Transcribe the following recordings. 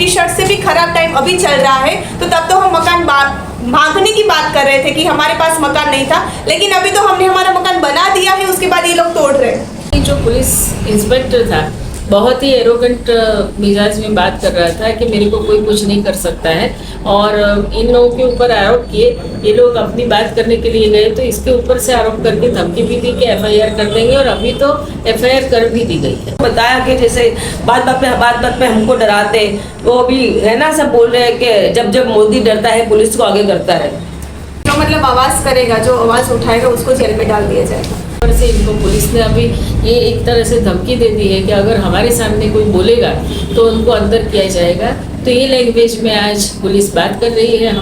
British shirt से भी खराब टाइम अभी चल रहा है, तो तब तो हम मकान मांगने की बात कर रहे थे कि हमारे पास मकान नहीं था, लेकिन अभी तो हमने हमारा मकान बना दिया है, उसके बाद ये लोग तोड़ रहे हैं। जो पुलिस इंस्पेक्टर था बहुत ही एरोगेंट मिजाज में बात कर रहा था कि मेरे को कोई कुछ नहीं कर सकता है, और इन लोगों के ऊपर आरोप किए। ये लोग अपनी बात करने के लिए गए तो इसके ऊपर से आरोप करके धमकी भी दी कि एफआईआर कर देंगे, और अभी तो एफआईआर कर भी दी गई है। बताया कि जैसे बात बात पे हमको डराते, वो भी है ना, सब बोल रहे हैं कि जब जब मोदी डरता है पुलिस को आगे करता है। तो मतलब आवाज़ करेगा, जो आवाज़ उठाएगा उसको जेल में डाल दिया जाएगा। से इनको पुलिस ने अभी ये एक तरह से धमकी दे दी है कि अगर हमारे सामने कोई बोलेगा तो उनको अंदर किया जाएगा। तो ये लैंग्वेज में आज पुलिस बात कर रही है।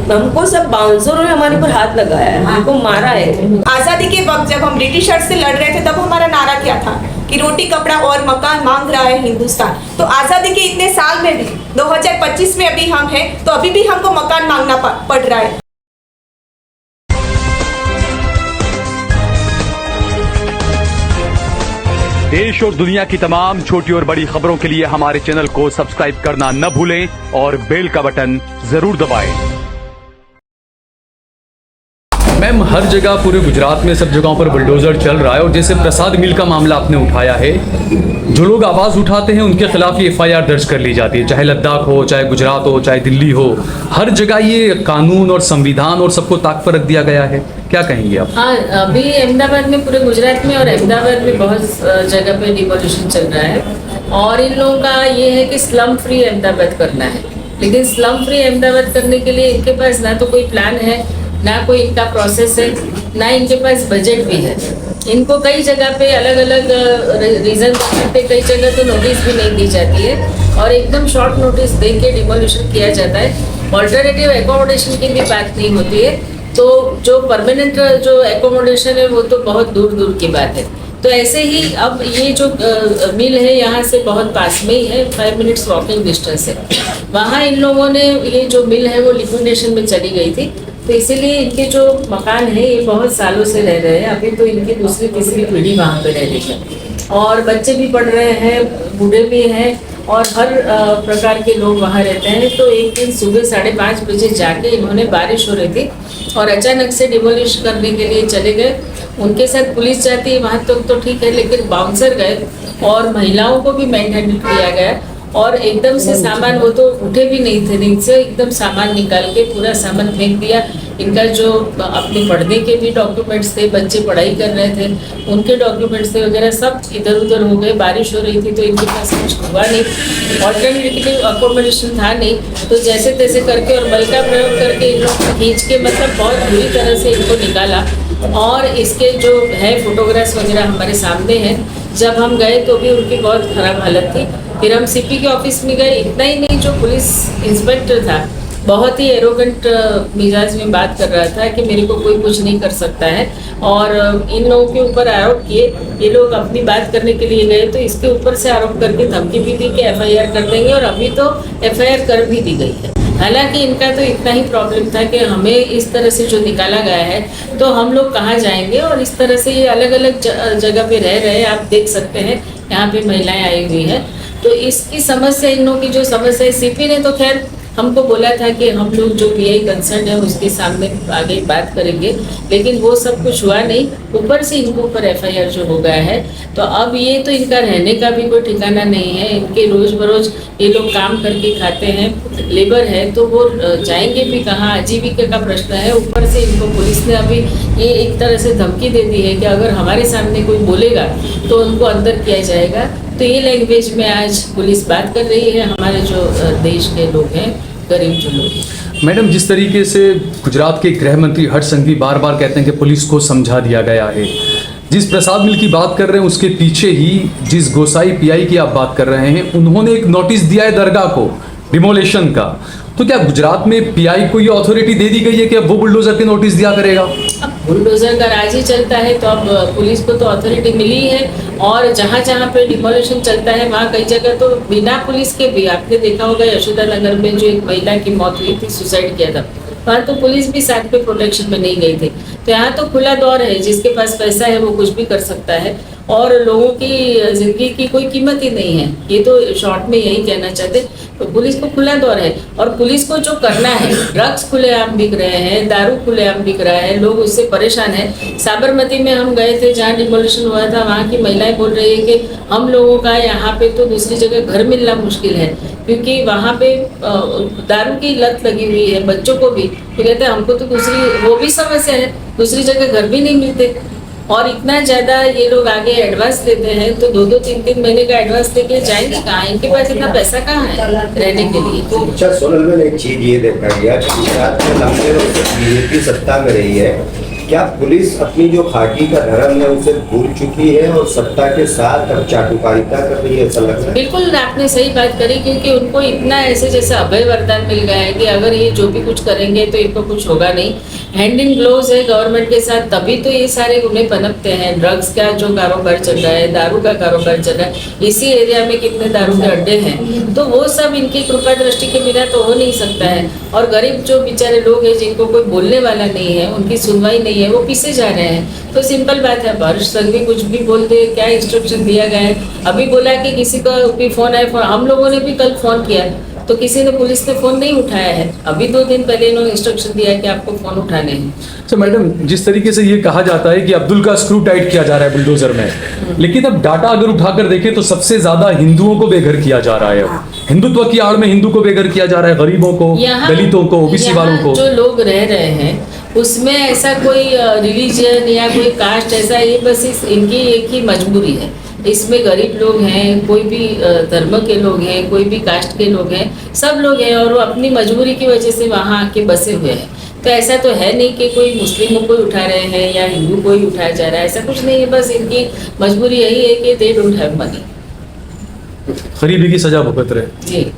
हमको सब बाउंसरों ने हमारे ऊपर हाथ लगाया है, हमको मारा है। आज़ादी के वक्त जब हम ब्रिटिशर्स से लड़ रहे थे तब हमारा नारा क्या था कि रोटी कपड़ा और मकान मांग रहा है हिंदुस्तान। तो आज़ादी के इतने साल में भी 2025 में अभी हम हैं, तो अभी भी हमको मकान मांगना पड़ रहा है। देश और दुनिया की तमाम छोटी और बड़ी खबरों के लिए हमारे चैनल को सब्सक्राइब करना न भूलें और बेल का बटन जरूर दबाएं। मैम, हर जगह पूरे गुजरात में सब जगहों पर बुलडोजर चल रहा है, और जैसे प्रसाद मिल का मामला आपने उठाया है, जो लोग आवाज़ उठाते हैं उनके खिलाफ ये एफआईआर दर्ज कर ली जाती है, चाहे लद्दाख हो, चाहे गुजरात हो, चाहे दिल्ली हो। हर जगह ये कानून और संविधान और सबको ताक पर रख दिया गया है, क्या कहेंगे आप? हाँ, अभी अहमदाबाद में, पूरे गुजरात में और अहमदाबाद में बहुत जगह पे डिमोलिशन चल रहा है, और इन लोगों का ये है कि स्लम फ्री अहमदाबाद करना है। लेकिन स्लम फ्री अहमदाबाद करने के लिए इनके पास ना तो कोई प्लान है, ना कोई इनका प्रोसेस है, ना इनके पास बजट भी है। इनको कई जगह पे अलग अलग रीज़न पे कई जगह तो नोटिस भी नहीं दी जाती है, और एकदम शॉर्ट नोटिस दे के डिमोलिशन किया जाता है। ऑल्टरनेटिव एकोमोडेशन की भी बात नहीं होती है, तो जो परमानेंट जो एकोमोडेशन है वो तो बहुत दूर दूर की बात है। तो ऐसे ही अब ये जो मिल है यहाँ से बहुत पास में ही है, 5 मिनट्स वॉकिंग डिस्टेंस है। वहाँ इन लोगों ने ये जो मिल है वो लिक्विडेशन में चली गई थी, तो इसीलिए इनके जो मकान है ये बहुत सालों से रह रहे हैं। अभी तो इनकी दूसरी तीसरी पीढ़ी वहाँ पे रह रही है, और बच्चे भी पढ़ रहे हैं, बूढ़े भी हैं, और हर प्रकार के लोग वहाँ रहते हैं। तो एक दिन सुबह 5:30 बजे जाके इन्होंने, बारिश हो रही थी और अचानक से डिमोलिश करने के लिए चले गए। उनके साथ पुलिस जाती है वहाँ तक तो ठीक है, लेकिन बाउंसर गए और महिलाओं को भी मैन हैंडल किया गया, और एकदम से सामान, वो तो उठे भी नहीं थे नींद से, एकदम सामान निकाल के पूरा सामान फेंक दिया। इनका जो अपने पढ़ने के भी डॉक्यूमेंट्स थे, बच्चे पढ़ाई कर रहे थे, उनके डॉक्यूमेंट्स थे वगैरह, सब इधर उधर हो गए। बारिश हो रही थी तो इनके पास कुछ हुआ नहीं, ऑल्टरनेटिव अकोमोडेशन था नहीं, तो जैसे तैसे करके और बल का प्रयोग करके इन लोग को खींच के, मतलब बहुत बुरी तरह से इनको निकाला। और इसके जो है फोटोग्राफ्स वगैरह हमारे सामने हैं। जब हम गए तो भी उनकी बहुत ख़राब हालत थी। फिर हम सीपी के ऑफिस में गए। इतना ही नहीं, जो पुलिस इंस्पेक्टर था बहुत ही एरोगेंट मिजाज में बात कर रहा था कि मेरे को कोई कुछ नहीं कर सकता है, और इन लोगों के ऊपर आरोप किए। ये लोग अपनी बात करने के लिए गए तो इसके ऊपर से आरोप करके धमकी भी दी कि एफआईआर कर देंगे, और अभी तो एफआईआर कर भी दी गई है। हालांकि इनका तो इतना ही प्रॉब्लम था कि हमें इस तरह से जो निकाला गया है तो हम लोग कहाँ जाएंगे, और इस तरह से ये अलग अलग जगह पे रह रहे हैं। आप देख सकते हैं यहाँ पे महिलाएं आई हुई हैं, तो इसकी समस्या, इन लोगों की जो समस्या है, सीपी ने तो खैर हमको बोला था कि हम लोग जो पीआई कंसर्न है उसके सामने आगे बात करेंगे, लेकिन वो सब कुछ हुआ नहीं। ऊपर से इनके ऊपर एफआईआर जो हो गया है, तो अब ये तो इनका रहने का भी कोई ठिकाना नहीं है। इनके रोज बरोज ये लोग काम करके खाते हैं, लेबर है, तो वो जाएंगे भी कहाँ, आजीविका का प्रश्न है। ऊपर से इनको पुलिस ने अभी ये एक तरह से धमकी दे दी है कि अगर हमारे सामने कोई बोलेगा तो उनको अंदर किया जाएगा। तो ये लैंग्वेज में आज पुलिस बात कर रही है। हमारे जो देश के लोग हैं, गरीब जो लोग हैं। मैडम, जिस तरीके से गुजरात के गृह मंत्री हर्ष संघवी बार बार कहते हैं कि पुलिस को समझा दिया गया है, जिस प्रसाद मिल की बात कर रहे हैं उसके पीछे ही जिस गोसाई पीआई की आप बात कर रहे हैं, उन्होंने एक नोटिस दिया है दरगाह को डिमोलेशन का। तो क्या गुजरात में पीआई को ये अथॉरिटी दे दी गई है कि अब वो बुलडोजर के नोटिस दिया करेगा? अब बुलडोजर का राज ही चलता है, तो अब पुलिस को तो अथॉरिटी मिली है, और जहाँ जहाँ पे डिमोलिशन चलता है वहाँ कई जगह तो बिना पुलिस के भी, आपने देखा होगा यशोदा नगर में जो एक महिला की मौत हुई थी, सुसाइड किया था, वहाँ तो पुलिस भी साथ पे प्रोटेक्शन में नहीं गई थी। तो यहाँ तो खुला दौर है, जिसके पास पैसा है वो कुछ भी कर सकता है। और लोगों की जिंदगी की कोई कीमत ही नहीं है। ये तो शॉर्ट में यही कहना चाहते। तो पुलिस को खुला दौर है और पुलिस को जो करना है, ड्रग्स खुलेआम बिक रहे हैं, दारू खुलेआम बिक रहा है, लोग उससे परेशान हैं। साबरमती में हम गए थे जहाँ डिमोलिशन हुआ था, वहाँ की महिलाएं बोल रही है कि हम लोगों का यहाँ पे तो दूसरी जगह घर मिलना मुश्किल है, क्योंकि वहाँ पे दारू की लत लगी हुई है बच्चों को भी। तो कहते हैं हमको तो दूसरी वो भी समस्या है, दूसरी जगह घर भी नहीं मिलते। और इतना ज़्यादा ये लोग आगे एडवांस लेते हैं, तो 2-2, 3-3 महीने का एडवांस लेके जाएंगे कहाँ? इनके पास इतना पैसा कहाँ है रहने के लिए? अच्छा सोनल, मैंने एक चीज ये देखा गया कि गुजरात में लंबे वक्त से बीजेपी सत्ता में रही है, क्या पुलिस अपनी जो खाकी का धर्म है उसे भूल चुकी है और सत्ता के साथ अब चाटुकारिता कर रही है, ऐसा लग रहा है? बिल्कुल आपने सही बात करी, क्योंकि उनको इतना ऐसे जैसे अभय वरदान मिल गया है कि अगर ये जो भी कुछ करेंगे तो इनको कुछ होगा नहीं। हैंड इन ग्लोव्स है गवर्नमेंट के साथ, तभी तो ये सारे गुने पनपते हैं। ड्रग्स का जो कारोबार चल रहा है, दारू का कारोबार चल रहा है, इसी एरिया में कितने दारू के अड्डे हैं, तो वो सब इनकी कृपा दृष्टि के बिना तो हो नहीं सकता है। और गरीब जो बेचारे लोग हैं जिनको कोई बोलने वाला नहीं है, उनकी सुनवाई नहीं है, वो पीछे जा रहे हैं। तो सिंपल बात है, हर्ष संघवी कुछ भी बोल दे, क्या इंस्ट्रक्शन दिया गया है? अभी बोला कि किसी का भी फोन आया, हम लोगों ने भी कल फोन किया तो किसी ने, पुलिस ने फोन नहीं उठाया है। अभी 2 दिन पहले इन्होंने इंस्ट्रक्शन दिया है कि आपको फोन उठाने हैं। अच्छा मैडम, जिस तरीके से ये कहा जाता है कि अब्दुल का स्क्रू टाइट किया जा रहा है बुलडोजर में, लेकिन अब डाटा अगर उठाकर देखें तो सबसे ज्यादा हिंदुओं को बेघर किया जा रहा है। हिंदुत्व की आड़ में हिंदू को बेघर किया जा रहा है, गरीबों को, दलितों को, ओबीसी वालों को। जो लोग रह रहे हैं उसमें ऐसा कोई रिलीजन या कोई कास्ट ऐसा, ये बस इनकी एक ही मजबूरी है। इसमें गरीब लोग हैं, कोई भी धर्म के लोग हैं, कोई भी कास्ट के लोग हैं, सब लोग हैं और वो अपनी मजबूरी की वजह से वहाँ आके बसे हुए हैं। तो ऐसा तो है नहीं कि कोई मुस्लिमों को उठा रहे हैं या हिंदू को ही उठाया जा रहा है, ऐसा कुछ नहीं है। बस इनकी मजबूरी यही है कि दे डोंट हैव मनी, गरीबी की सजा भुगत रहे। जी।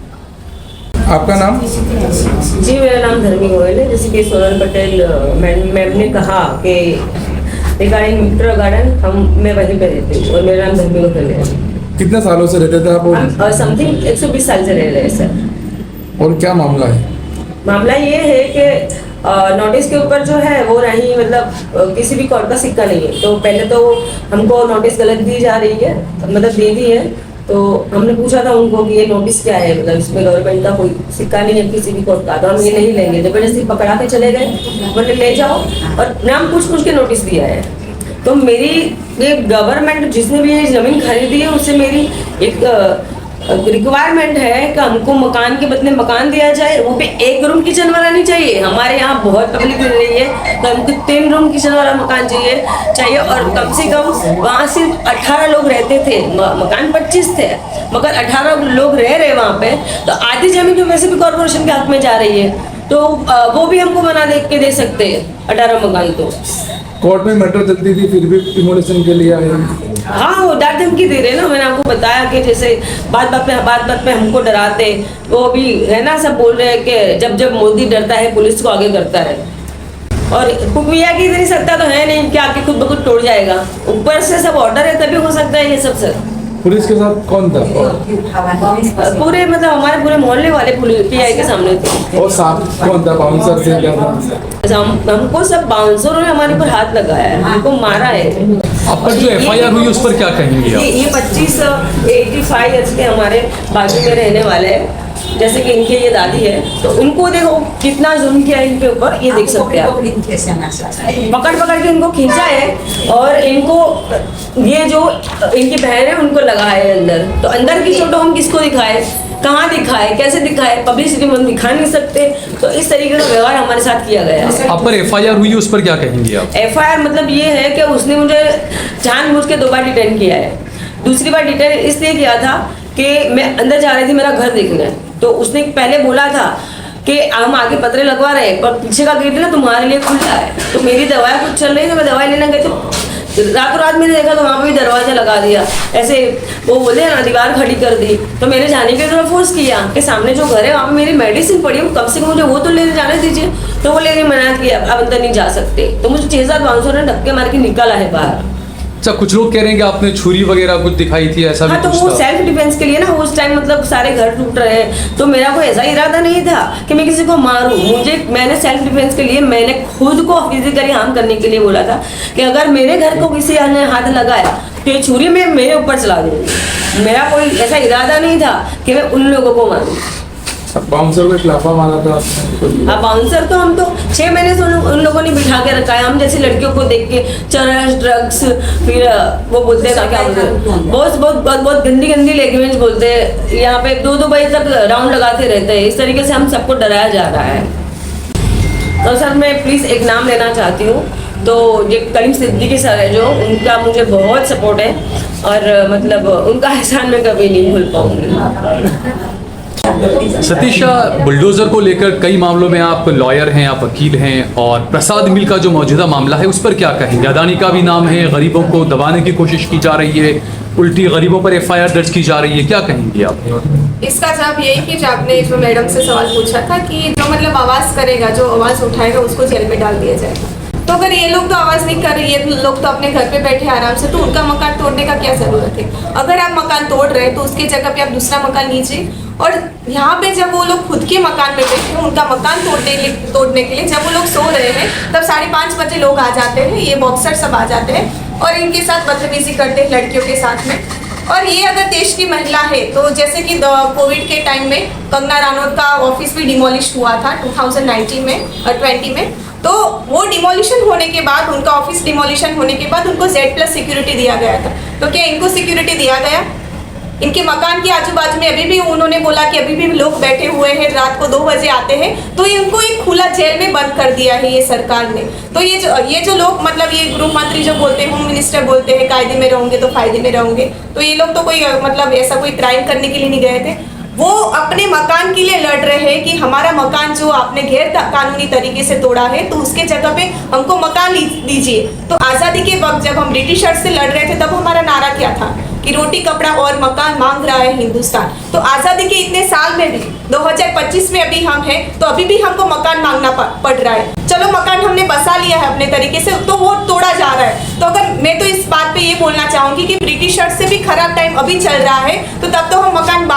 आपका नाम? जी मेरा नाम धर्मी गोयल है। जैसे कि सोनल पटेल मैम ने कहा कि रिगार्डिंग विक्टोरिया गार्डन, मैं वहीं पे रहती हूँ और मेरा नाम धर्मी गोयल है। कितने सालों से रहते थे आप? हम समथिंग 120 साल से रह रहे हैं सर। और क्या मामला है? मामला ये है कि नोटिस के ऊपर जो है वो नहीं, मतलब किसी भी कोर्ट का सिक्का नहीं है। तो पहले तो हमको नोटिस गलत दी जा रही है, मतलब दे दी है। तो हमने पूछा था उनको कि ये नोटिस क्या है, मतलब इसमें गवर्नमेंट का कोई सिक्का नहीं है किसी भी कोर्ट का, तो हम ये नहीं लेंगे। जबरदस्ती पकड़ा के चले गए, बोले ले जाओ, और नाम पूछ के नोटिस दिया है। तो मेरी ये गवर्नमेंट जिसने भी ये जमीन खरीदी है उससे मेरी एक रिक्वायरमेंट है कि हमको मकान के बदले मकान दिया जाए, वो भी 1 रूम किचन वाला नहीं चाहिए। हमारे यहाँ बहुत पब्लिक रह रही है, तो हमको 3 रूम किचन वाला मकान चाहिए और कम से कम वहाँ सिर्फ 18 लोग रहते थे, मकान 25 थे, मगर 18 लोग रह रहे वहाँ पे। तो आधी जमीन तो वैसे भी कॉर्पोरेशन के हक में जा रही है, तो वो भी हमको बना दे सकते हैं 18 मकान। तो कोर्ट में मैटर चलती थी फिर भी डिमोलिशन के लिए आए? हाँ, वो डर धमकी दे रहे ना। मैंने आपको बताया कि जैसे बात बात पे हमको डराते, वो भी है ना, सब बोल रहे हैं कि जब मोदी डरता है पुलिस को आगे करता है। और कुकविया की इतनी सत्ता तो है नहीं कि आपकी खुद ब खुद तोड़ जाएगा, ऊपर से सब ऑर्डर है तभी हो सकता है ये सब सर। पुलिस के साथ कौन था? पूरे मतलब हमारे पूरे मोहल्ले वाले पीआई के सामने थे। और साथ कौन था? बाउंसर थे क्या था? हमको सब बाउंसरों ने हमारे ऊपर हाथ लगाया है, हमको मारा है। अब तक जो एफआईआर हुई उस पर क्या कहेंगे आप? ये 85 ईयर्स के हमारे बाजू में रहने वाले हैं, जैसे कि इनके ये दादी है, तो उनको देखो कितना जुल्म किया इनके ऊपर, ये देख सकते हैं आप। पकड़ के इनको खींचा है और इनको ये जो इनकी बहन है उनको लगा है अंदर। तो अंदर की फोटो हम किसको दिखाए, कहाँ दिखाए, कैसे दिखाए? पब्लिसिटी में हम दिखा नहीं सकते। तो इस तरीके का व्यवहार हमारे साथ किया गया है। आप पर एफआईआर हुई उस पर क्या कहेंगे आप? एफआईआर मतलब ये है कि उसने मुझे जानबूझ के 2 बार डिटेन किया है। दूसरी बार डिटेन इसलिए किया था कि मैं अंदर जा रही थी मेरा घर देखना है, तो उसने पहले बोला था कि हम आगे पतरे लगवा रहे हैं पर पीछे का गेट है ना तुम्हारे लिए खुला है। तो मेरी दवाई कुछ चल रही है, तो मैं दवाई लेने गई, तो रातों रात मैंने देखा तो वहाँ पे भी दरवाजा लगा दिया, ऐसे वो बोले ना दीवार खड़ी कर दी। तो मैंने जाने के लिए फोर्स किया कि सामने जो घर है वहाँ पे मेरी मेडिसिन पड़ी है, कम से कम मुझे वो तो लेने जाने दीजिए। तो वो लेने मना किया, अब अंदर नहीं जा सकते। तो मुझे 6-7 बाउंसर ने धक्के मार के निकाला है बाहर। अच्छा, कुछ लोग कह रहे हैं कि आपने छुरी वगैरह कुछ दिखाई थी, ऐसा भी हाँ, तो कुछ वो था। सेल्फ डिफेंस के लिए ना, उस टाइम मतलब सारे घर टूट रहे हैं, तो मेरा कोई ऐसा इरादा नहीं था कि मैं किसी को मारूं। मैंने सेल्फ डिफेंस के लिए मैंने खुद को फिजिकली हार्म करने के लिए बोला था कि अगर मेरे घर को किसी ने हाथ लगाया तो ये छुरी मैं मेरे ऊपर चला दूंगी। मेरा कोई ऐसा इरादा नहीं था कि मैं उन लोगों को मारूं। बाउंसर को लाफा मारा था आपने? हाँ, बाउंसर तो हम तो 6 महीने से उन लोगों ने बिठा के रखा है। हम जैसी लड़कियों को देख के चरस, ड्रग्स, फिर वो बोलते हैं क्या बोलते हैं, बहुत गंदी गंदी लैंग्वेज बोलते हैं। यहाँ पे 2-2 बजे तक राउंड लगाते रहते हैं। इस तरीके से हम सबको डराया जा रहा है। तो सर, मैं प्लीज़ एक नाम लेना चाहती हूँ। तो ये कलीम सिद्दीकी सर है जो, उनका मुझे बहुत सपोर्ट है और मतलब उनका एहसान मैं कभी नहीं भूल पाऊंगी। सतीशा, बुलडोजर को लेकर कई मामलों में आप लॉयर हैं, आप वकील हैं, और प्रसाद मिल का जो मौजूदा मामला है उस पर क्या कहेंगे? अदानी का भी नाम है, गरीबों को दबाने की कोशिश की जा रही है, उल्टी गरीबों पर FIR दर्ज की जा रही है, क्या कहेंगे आप? इसका जवाब यही कि जो आपने जो मैडम से सवाल पूछा था कि जो मतलब आवाज़ करेगा, जो आवाज़ उठाएगा उसको जेल में डाल दिया जाएगा। तो अगर ये लोग तो आवाज़ नहीं कर रही, ये लोग तो अपने घर पे बैठे आराम से, तो उनका मकान तोड़ने का क्या ज़रूरत है? अगर आप मकान तोड़ रहे हैं तो उसके जगह पे आप दूसरा मकान लीजिए। और यहाँ पे जब वो लोग खुद के मकान में बैठे हैं, उनका मकान तोड़ने के लिए जब वो लोग सो रहे हैं, तब 5:30 बजे लोग आ जाते हैं, ये बॉक्सर सब आ जाते हैं और इनके साथ बदतमीजी करते हैं लड़कियों के साथ में। और ये अगर देश की महिला है, तो जैसे कि कोविड के टाइम में कंगना रनौत का ऑफिस भी डिमोलिश हुआ था 2019 में और 20 में, तो वो डिमोलिशन होने के बाद, उनका ऑफिस डिमोलिशन होने के बाद उनको Z+ सिक्योरिटी दिया गया था। तो क्या इनको सिक्योरिटी दिया गया? इनके मकान के आजू बाजू में अभी भी उन्होंने बोला कि अभी भी लोग बैठे हुए हैं, रात को 2 बजे आते हैं, तो इनको एक खुला जेल में बंद कर दिया है ये सरकार ने। तो ये जो लोग मतलब ये गृह मंत्री जो बोलते हैं, होम मिनिस्टर बोलते हैं कायदे में रहोगे तो फायदे में रहोगे, तो ये लोग तो कोई मतलब ऐसा कोई क्राइम करने के लिए नहीं गए थे। वो अपने मकान के लिए लड़ रहे हैं कि हमारा मकान जो आपने गैर कानूनी तरीके से तोड़ा है, तो उसके जगह पे हमको मकान दीजिए। तो आज़ादी के वक्त जब हम ब्रिटिशर्स से लड़ रहे थे, तब हमारा नारा क्या था कि रोटी कपड़ा और मकान मांग रहा है हिंदुस्तान। तो आज़ादी के इतने साल में भी 2025 में अभी हम हैं, तो अभी भी हमको मकान मांगना पड़ रहा है। चलो मकान हमने बसा लिया है अपने तरीके से, तो वो तोड़ा जा रहा है। तो अगर मैं तो इस बात पे ये बोलना चाहूँगी कि ब्रिटिशर्स से भी खराब टाइम अभी चल रहा है, तो तब तो हम मकान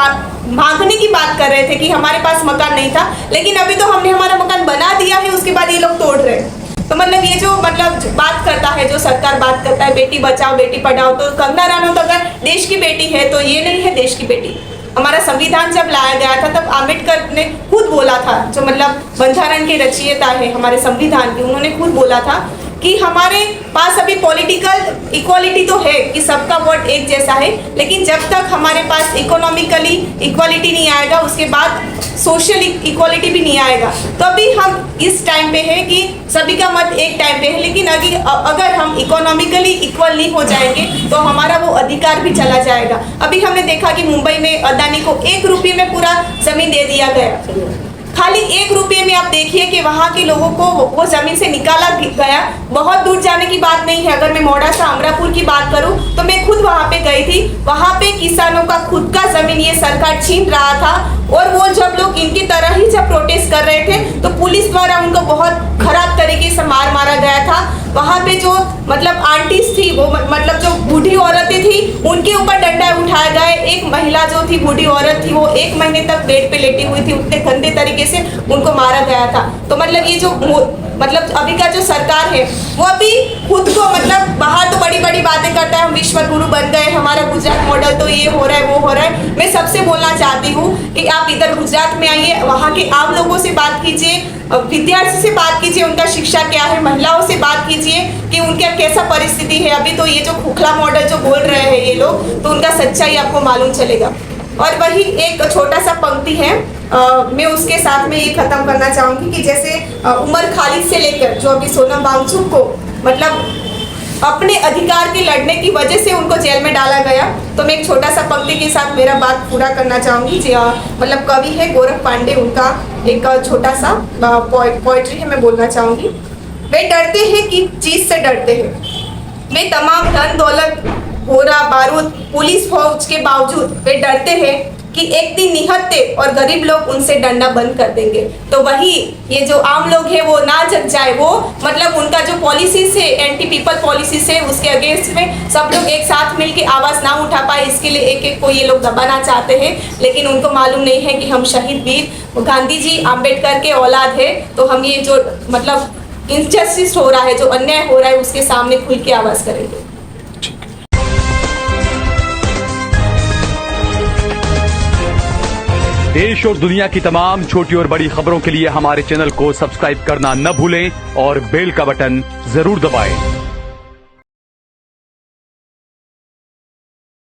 मांगने की बात कर रहे थे कि हमारे पास मकान नहीं था, लेकिन अभी तो हमने हमारा मकान बना दिया है, उसके बाद ये लोग तोड़ रहे हैं। तो मतलब ये जो मतलब बात करता है, जो सरकार बात करता है बेटी बचाओ बेटी पढ़ाओ, तो कंगना रनौत अगर देश की बेटी है तो ये नहीं है देश की बेटी। हमारा संविधान जब लाया गया था, तब आम्बेडकर ने खुद बोला था, जो मतलब बंधारण के रचयिता है हमारे संविधान के, उन्होंने खुद बोला था कि हमारे पास अभी पॉलिटिकल इक्वालिटी तो है कि सबका वोट एक जैसा है, लेकिन जब तक हमारे पास इकोनॉमिकली इक्वालिटी नहीं आएगा, उसके बाद सोशल इक्वालिटी भी नहीं आएगा। तो अभी हम इस टाइम पे है कि सभी का मत एक टाइम पे है, लेकिन अगर हम इकोनॉमिकली इक्वल नहीं हो जाएंगे तो हमारा वो अधिकार भी चला जाएगा। अभी हमने देखा कि मुंबई में अदानी को 1 रुपये में पूरा जमीन दे दिया गया। खाली 1 रुपये में आप देखिए कि वहाँ के लोगों को वो जमीन से निकाला गया। बहुत दूर जाने की बात नहीं है, अगर मैं मोड़ासा अमरापुर की बात करूँ तो मैं खुद वहाँ पे गई थी। वहाँ पे किसानों का खुद का जमीन ये सरकार छीन रहा था, और वो जब लोग इनकी तरह ही जब प्रोटेस्ट कर रहे थे, तो पुलिस द्वारा उनको बहुत खराब तरीके से मारा गया था। वहाँ पे जो मतलब आंटीज थी, वो मतलब जो बूढ़ी औरतें थी, उनके ऊपर डंडा उठाया गया। एक महिला जो थी, बूढ़ी औरत थी, वो 1 महीने तक बेड पे लेटी हुई थी, उतने गंदे तरीके से उनको मारा गया था। तो मतलब ये जो मतलब अभी का जो सरकार है, वो अभी खुद को मतलब बाहर तो बड़ी बड़ी बातें करता है, हम विश्व गुरु बन गए, हमारा गुजरात मॉडल तो ये हो रहा है वो हो रहा है। मैं सबसे बोलना चाहती हूँ कि आप इधर गुजरात में आइए, वहाँ के आम लोगों से बात कीजिए, विद्यार्थी से बात कीजिए, उनका शिक्षा क्या है, महिलाओं से बात कीजिए कि उनका कैसा परिस्थिति है। अभी तो ये जो खोखला मॉडल जो बोल रहे हैं ये लोग, तो उनका सच्चाई आपको मालूम चलेगा। और वही एक छोटा सा पंक्ति है, मैं उसके साथ में ये खत्म करना चाहूँगी कि जैसे उमर खालिद से लेकर जो अभी सोनम वांगचुक को मतलब अपने अधिकार के लड़ने की वजह से उनको जेल में डाला गया। तो मैं एक छोटा सा पंक्ति के साथ मेरा बात पूरा करना चाहूँगी। मतलब कवि है गोरख पांडे, उनका एक छोटा सा पोएट्री है, मैं बोलना चाहूँगी। वे डरते हैं कि चीज़ से डरते हैं, वे तमाम धन दौलत, घोड़ा बारूद, पुलिस फौज के बावजूद वे डरते हैं कि एक दिन निहत्थे और गरीब लोग उनसे डरना बंद कर देंगे। तो वही ये जो आम लोग है वो ना जग जाए, वो मतलब उनका जो पॉलिसीज है, एंटी पीपल पॉलिसीज है, उसके अगेंस्ट में सब लोग एक साथ मिलकर आवाज ना उठा पाए, इसके लिए एक एक को ये लोग दबाना चाहते हैं। लेकिन उनको मालूम नहीं है कि हम शहीद वीर गांधी जी आम्बेडकर के औलाद है, तो हम ये जो मतलब इनजस्टिस हो रहा है, जो अन्याय हो रहा है, उसके सामने खुल के आवाज करेंगे। देश और दुनिया की तमाम छोटी और बड़ी खबरों के लिए हमारे चैनल को सब्सक्राइब करना न भूलें और बेल का बटन जरूर दबाएं।